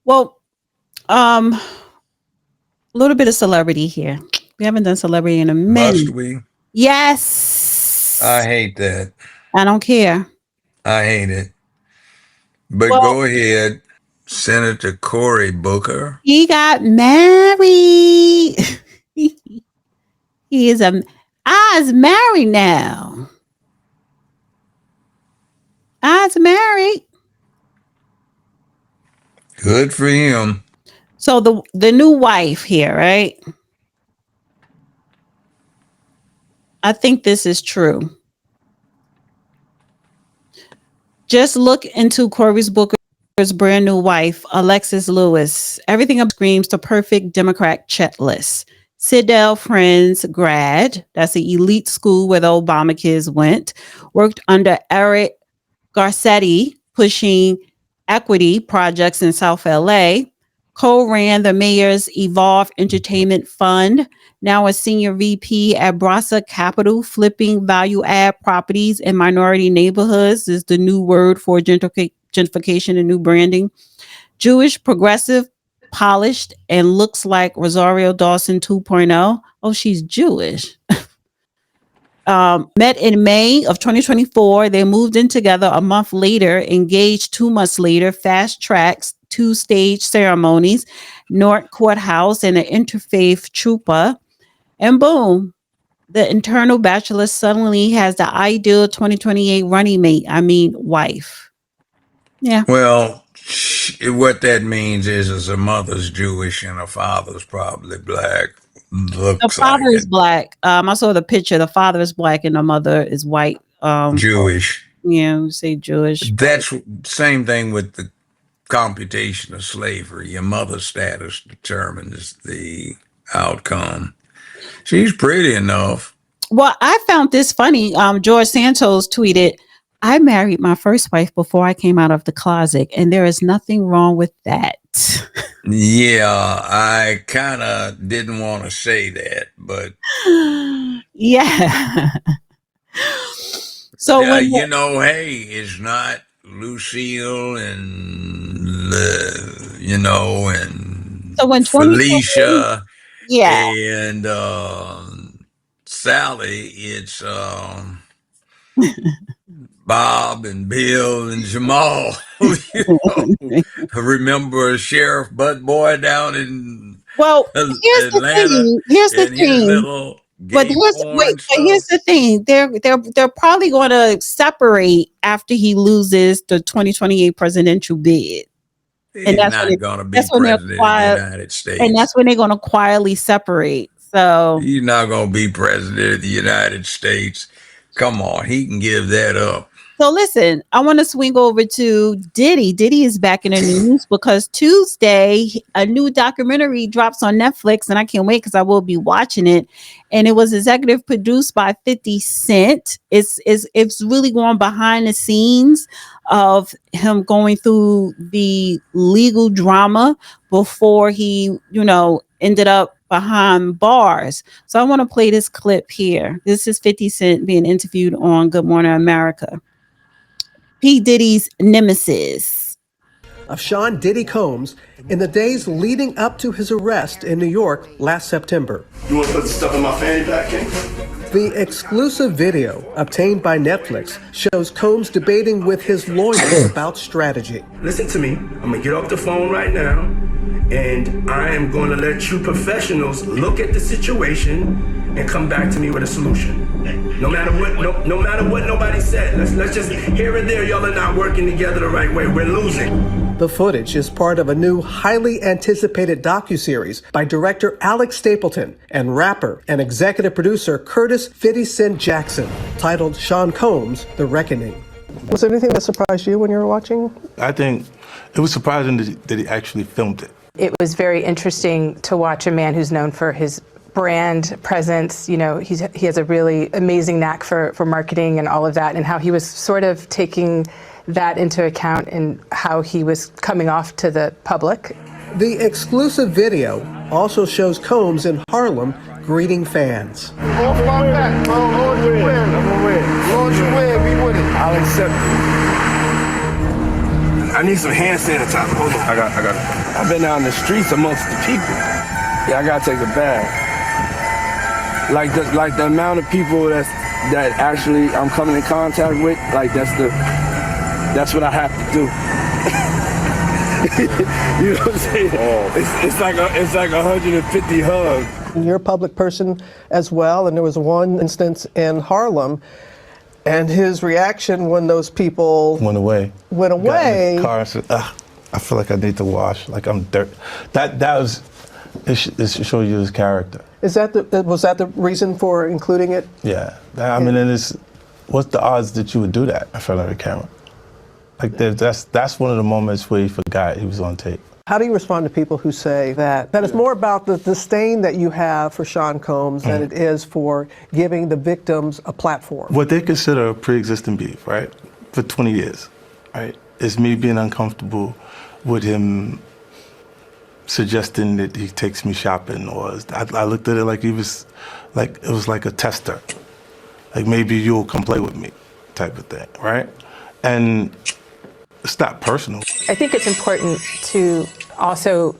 Well, a little bit of celebrity here. We haven't done celebrity in a Must minute. we? Yes. I hate that. I don't care. I hate it. But Well, go ahead. Senator Cory Booker. he got married. he is I's married now. I's married. Good for him. So the new wife here, right? I think this is true. Just look into Cory Booker's brand new wife, Alexis Lewis. Everything up screams the perfect Democrat checklist. Citadel Friends grad, that's the elite school where the Obama kids went, worked under Eric Garcetti, pushing equity projects in South LA, co-ran the mayor's Evolve Entertainment Fund, now a senior VP at Brasa Capital, flipping value-add properties in minority neighborhoods is the new word for gentrification and new branding. Jewish, progressive, polished, and looks like Rosario Dawson 2.0. Oh, she's Jewish. Met in May of 2024. They moved in together a month later, engaged 2 months later, fast tracks, 2 stage ceremonies, North Courthouse, and an interfaith chuppah. And boom, the internal bachelor suddenly has the ideal 2028 running mate. I mean, wife. Yeah. Well, what that means is her mother's Jewish and her father's probably black. The Looks father like is it. black. I saw the picture. The father is black and the mother is white. Jewish. Yeah, say Jewish. That's same thing with the computation of slavery. Your mother's status determines the outcome. She's pretty enough. Well, I found this funny. George Santos tweeted, I married my first wife before I came out of the closet, and there is nothing wrong with that. Yeah, I kind of didn't want to say that, but Yeah. So when you know, hey, it's not Lucille and and so when 2020, Felicia yeah. and Sally. It's Bob and Bill and Jamal. Remember Sheriff Bud Boy down in Well, here's the Atlanta thing. Here's the and his thing. little But gay here's porn but stuff? here's the thing. They're probably going to separate after he loses the 2028 presidential bid. He's not going to be president of the United States. And that's when they're going to quietly separate. So he's not going to be president of the United States. Come on, he can give that up. So listen, I want to swing over to Diddy. Diddy is back in the news because Tuesday a new documentary drops on Netflix, and I can't wait because I will be watching it. And it was executive produced by 50 Cent. It's really going behind the scenes of him going through the legal drama before he, ended up behind bars. So I want to play this clip here. This is 50 Cent being interviewed on Good Morning America. P. Diddy's nemesis. Of Sean Diddy Combs in the days leading up to his arrest in New York last September. You want to put the stuff in my fanny pack, King? The exclusive video obtained by Netflix shows Combs debating with his lawyers about strategy. Listen to me. I'm going to get off the phone right now, and I am going to let you professionals look at the situation and come back to me with a solution. No matter what, no matter what nobody said. Let's just here and there, y'all are not working together the right way. We're losing. The footage is part of a new highly anticipated docuseries by director Alex Stapleton and rapper and executive producer Curtis 50 Cent Jackson, titled Sean Combs: The Reckoning. Was there anything that surprised you when you were watching? I think it was surprising that he actually filmed it. It was very interesting to watch a man who's known for his brand presence. He has a really amazing knack for marketing and all of that, and how he was sort of taking that into account in how he was coming off to the public. The exclusive video also shows Combs in Harlem greeting fans. Off my back, bro. Lord, you win. I'm gonna win. Lord, you win. Be with it. I'll accept it. I need some hand sanitizer. Hold on. I got it. I've been out in the streets amongst the people. Yeah, I gotta take a bath. Like the amount of people that actually I'm coming in contact with, like that's what I have to do. You know what I'm saying? It's like 150 hugs. You're a public person as well, and there was one instance in Harlem, and his reaction when those people Went away. went Got in away. the car and said, I feel like I need to wash, like I'm dirt. That was, it should show you his character. Was that the reason for including it? Yeah. I mean, what's the odds that you would do that in front of the camera? Like that's one of the moments where he forgot he was on tape. How do you respond to people who say that it's more about the disdain that you have for Sean Combs than it is for giving the victims a platform? What they consider a pre-existing beef, right, for 20 years, right, is me being uncomfortable with him suggesting that he takes me shopping, or I looked at it like it was like a tester, like maybe you'll come play with me, type of thing, right? And it's not personal. I think it's important to also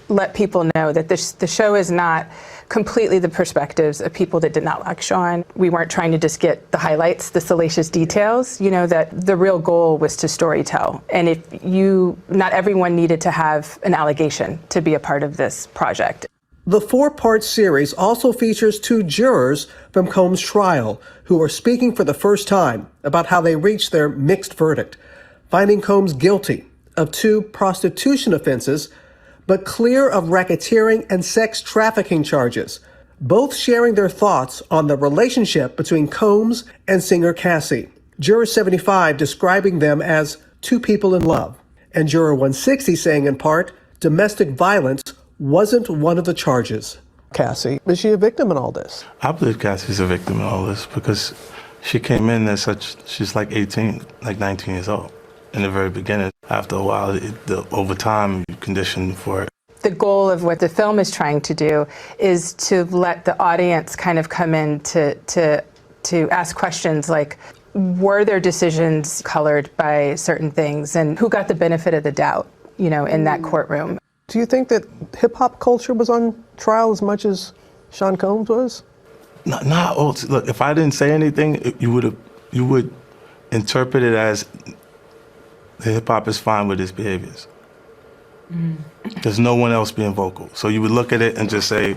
let people know that the show is not completely the perspectives of people that did not like Sean. We weren't trying to just get the highlights, the salacious details, that the real goal was to storytell. And not everyone needed to have an allegation to be a part of this project. The 4-part series also features 2 jurors from Combs' trial who are speaking for the first time about how they reached their mixed verdict, finding Combs guilty of 2 prostitution offenses, but clear of racketeering and sex trafficking charges, both sharing their thoughts on the relationship between Combs and singer Cassie. Juror 75 describing them as 2 people in love, and Juror 160 saying in part, domestic violence wasn't one of the charges. Cassie, is she a victim in all this? I believe Cassie's a victim in all this because she came in she's like 18, like 19 years old in the very beginning. After a while, over time, you condition for it. The goal of what the film is trying to do is to let the audience kind of come in to ask questions like, were their decisions colored by certain things, and who got the benefit of the doubt, in that courtroom? Do you think that hip-hop culture was on trial as much as Sean Combs was? Look, if I didn't say anything, you would interpret it as the hip-hop is fine with his behaviors. There's no one else being vocal. So you would look at it and just say,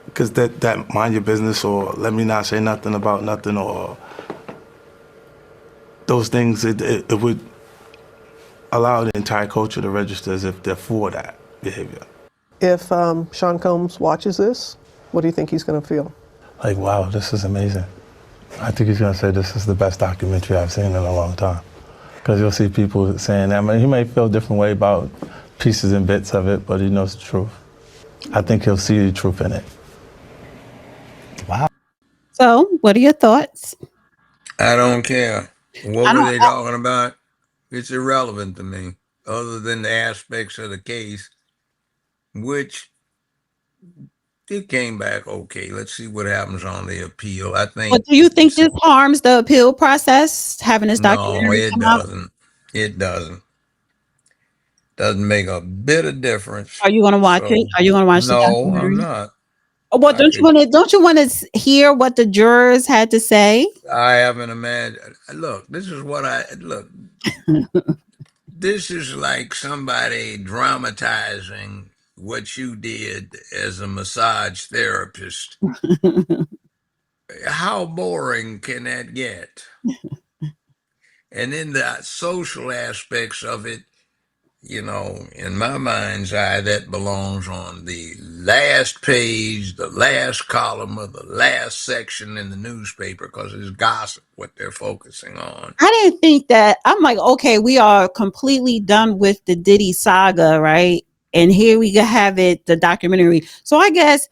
because that mind your business, or let me not say nothing about nothing, or those things, it would allow the entire culture to register as if they're for that behavior. If Sean Combs watches this, what do you think he's going to feel? Like, wow, this is amazing. I think he's going to say this is the best documentary I've seen in a long time. Because you'll see people saying that. I mean, he may feel a different way about pieces and bits of it, but he knows the truth. I think he'll see the truth in it. Wow. So, what are your thoughts? I don't care. What were they talking about? It's irrelevant to me, other than the aspects of the case, which it came back okay. Let's see what happens on the appeal. I think. But do you think this harms the appeal process, having this documentary come out? It doesn't. Doesn't make a bit of difference. Are you going to watch it? Are you going to watch the documentary? No, I'm not. Well, don't you want to hear what the jurors had to say? I haven't imagined. Look, this is like somebody dramatizing what you did as a massage therapist. How boring can that get? And then the social aspects of it, in my mind's eye, that belongs on the last page, the last column of the last section in the newspaper, because it's gossip what they're focusing on. I didn't think that. I'm like, okay, we are completely done with the Diddy saga, right? And here we have it, the documentary. So I guess,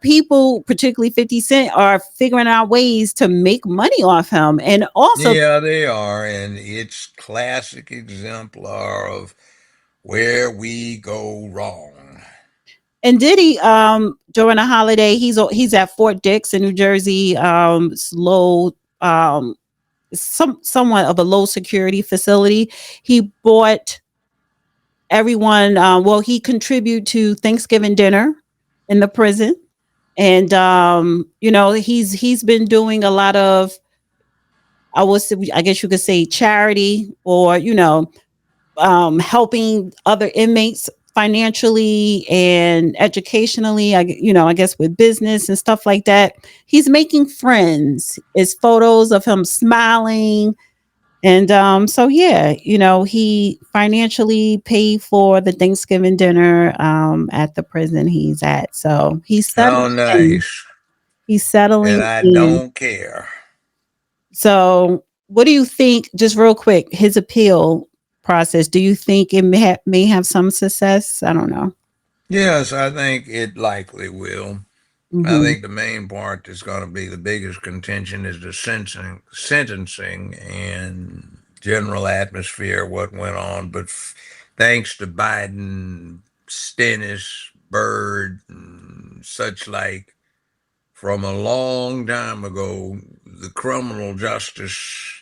people, particularly 50 Cent, are figuring out ways to make money off him. And also, yeah, they are. And it's classic exemplar of where we go wrong. And Diddy, during a holiday, he's at Fort Dix in New Jersey, somewhat of a low security facility. He bought everyone. Well, he contributed to Thanksgiving dinner in the prison, and he's been doing a lot of, I guess you could say, charity, or helping other inmates financially and educationally. I guess with business and stuff like that. He's making friends. It's photos of him smiling. And so yeah, he financially paid for the Thanksgiving dinner at the prison he's at. So he's How settling in. nice. He's And settling I in. don't care. So what do you think, just real quick, his appeal process, do you think it may have some success? I don't know. Yes, I think it likely will. I Hmm. think the main part that's going to be the biggest contention is the sentencing and general atmosphere of what went on. But thanks to Biden, Stennis, Byrd, and such like, from a long time ago, the criminal justice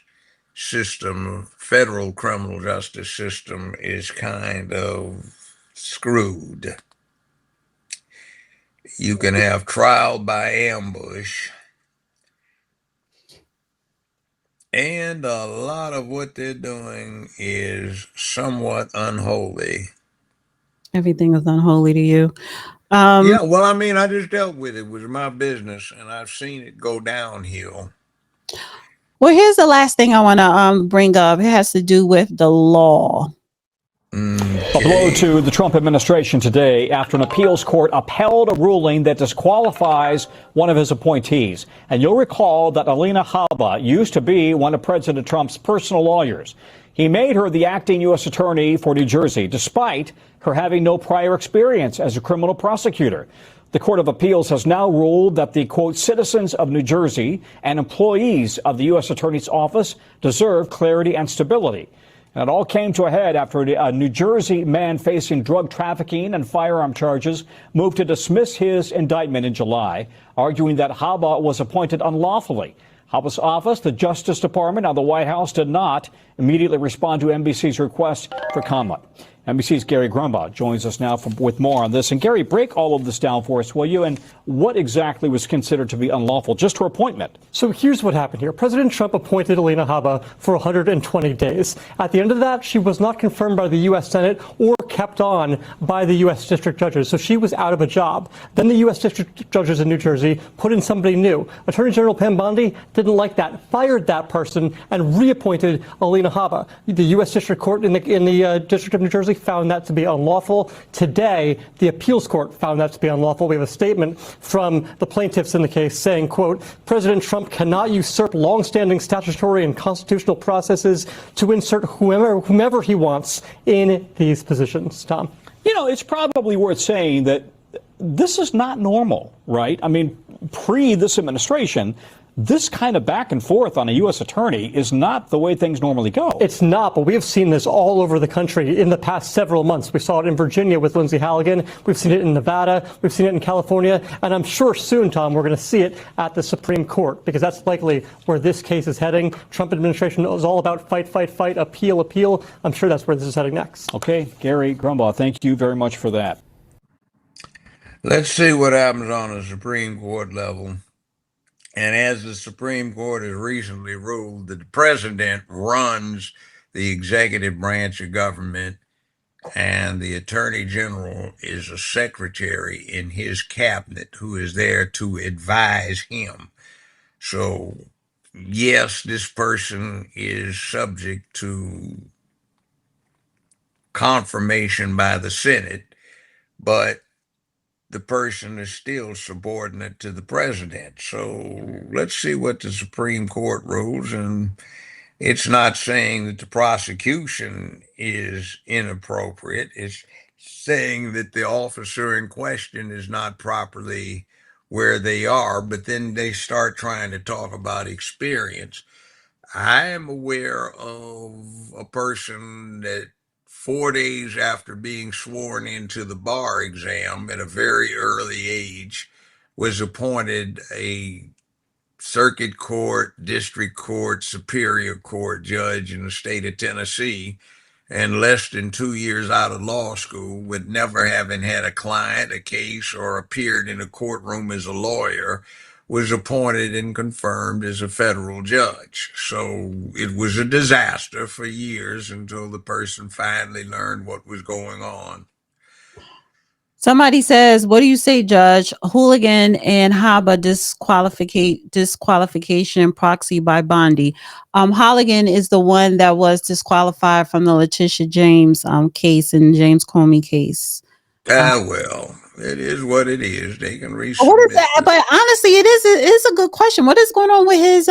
system, federal criminal justice system, is kind of screwed. You can have trial by ambush, and a lot of what they're doing is somewhat unholy. Everything is unholy to you. Um, Yeah, well, I mean, I just dealt with it. It was my business, and I've seen it go downhill. well, here's the last thing I want to bring up. It has to do with the law. A blow Okay. to the Trump administration today after an appeals court upheld a ruling that disqualifies one of his appointees. And you'll recall that Alina Habba used to be one of President Trump's personal lawyers. He made her the acting U.S. attorney for New Jersey, despite her having no prior experience as a criminal prosecutor. The Court of Appeals has now ruled that the, quote, citizens of New Jersey and employees of the U.S. Attorney's Office deserve clarity and stability. And it all came to a head after a New Jersey man facing drug trafficking and firearm charges moved to dismiss his indictment in July, arguing that Habba was appointed unlawfully. Habba's office, the Justice Department, and the White House did not immediately respond to NBC's request for comment. NBC's Gary Grumbaugh joins us now with more on this. And Gary, break all of this down for us, will you? And what exactly was considered to be unlawful? Just her appointment. So here's what happened here. President Trump appointed Alina Habba for 120 days. At the end of that, she was not confirmed by the U.S. Senate or kept on by the U.S. district judges. So she was out of a job. Then the U.S. district judges in New Jersey put in somebody new. Attorney General Pam Bondi didn't like that, fired that person, and reappointed Alina Habba. The U.S. District Court in the District of New Jersey found that to be unlawful. Today, the appeals court found that to be unlawful. We have a statement from the plaintiffs in the case saying, quote, President Trump cannot usurp longstanding statutory and constitutional processes to insert whomever he wants in these positions. Tom? You know, it's probably worth saying that this is not normal, right? I mean, pre this administration, this kind of back and forth on a U.S. attorney is not the way things normally go. It's not, but we have seen this all over the country in the past several months. We saw it in Virginia with Lindsey Halligan. We've seen it in Nevada. We've seen it in California. And I'm sure soon, Tom, we're going to see it at the Supreme Court, because that's likely where this case is heading. Trump administration is all about fight, fight, fight, appeal, appeal. I'm sure that's where this is heading next. Okay, Gary Grumbaugh, thank you very much for that. Let's see what happens on the Supreme Court level. And as the Supreme Court has recently ruled, the president runs the executive branch of government, and the attorney general is a secretary in his cabinet who is there to advise him. So, yes, this person is subject to confirmation by the Senate, but the person is still subordinate to the president. So let's see what the Supreme Court rules. And it's not saying that the prosecution is inappropriate. It's saying that the officer in question is not properly where they are, but then they start trying to talk about experience. I am aware of a person that 4 days after being sworn into the bar exam at a very early age was appointed a circuit court, district court, superior court judge in the state of Tennessee, and less than 2 years out of law school, with never having had a client, a case, or appeared in a courtroom as a lawyer, was appointed and confirmed as a federal judge. So it was a disaster for years until the person finally learned what was going on. Somebody says, what do you say, Judge? Hooligan and Haba disqualification proxy by Bondi. Hooligan is the one that was disqualified from the Letitia James case and James Comey case. Well, it is what it is. They can resubmit. What is that? But honestly, it is a good question. What is going on with his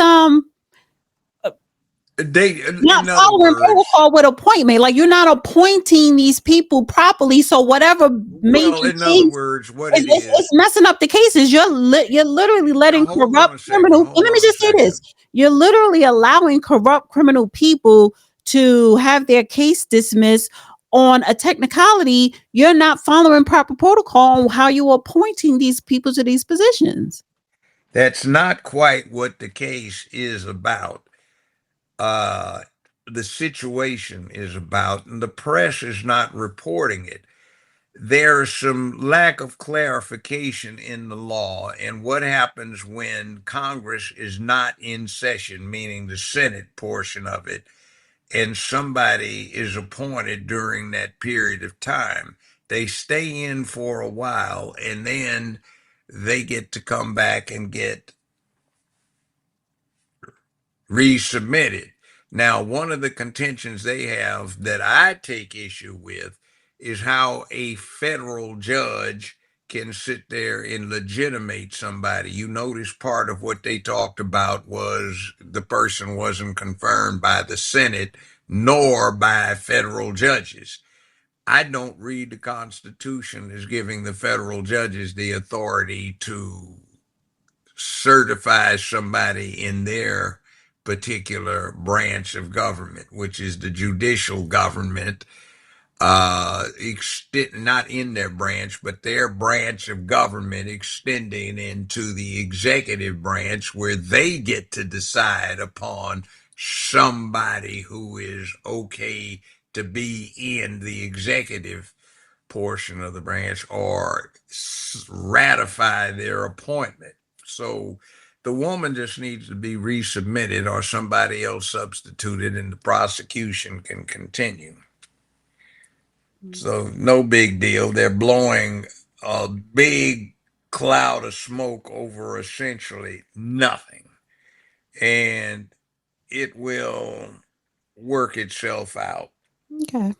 not following protocol with appointment? Like, you're not appointing these people properly. So whatever major in other words, what it is, it's messing up the cases. You're literally letting corrupt criminal. Let me just say this: you're literally allowing corrupt criminal people to have their case dismissed on a technicality. You're not following proper protocol on how you're appointing these people to these positions. That's not quite what the case is about. The situation is about, and the press is not reporting it. There's some lack of clarification in the law and what happens when Congress is not in session, meaning the Senate portion of it, and somebody is appointed during that period of time. They stay in for a while, and then they get to come back and get resubmitted. Now, one of the contentions they have that I take issue with is how a federal judge can sit there and legitimate somebody. You notice part of what they talked about was the person wasn't confirmed by the Senate nor by federal judges. I don't read the Constitution as giving the federal judges the authority to certify somebody in their particular branch of government, which is the judicial government, not in their branch, but their branch of government extending into the executive branch, where they get to decide upon somebody who is okay to be in the executive portion of the branch or ratify their appointment. So the woman just needs to be resubmitted or somebody else substituted, and the prosecution can continue. So no big deal. They're blowing a big cloud of smoke over essentially nothing. And it will work itself out. Okay.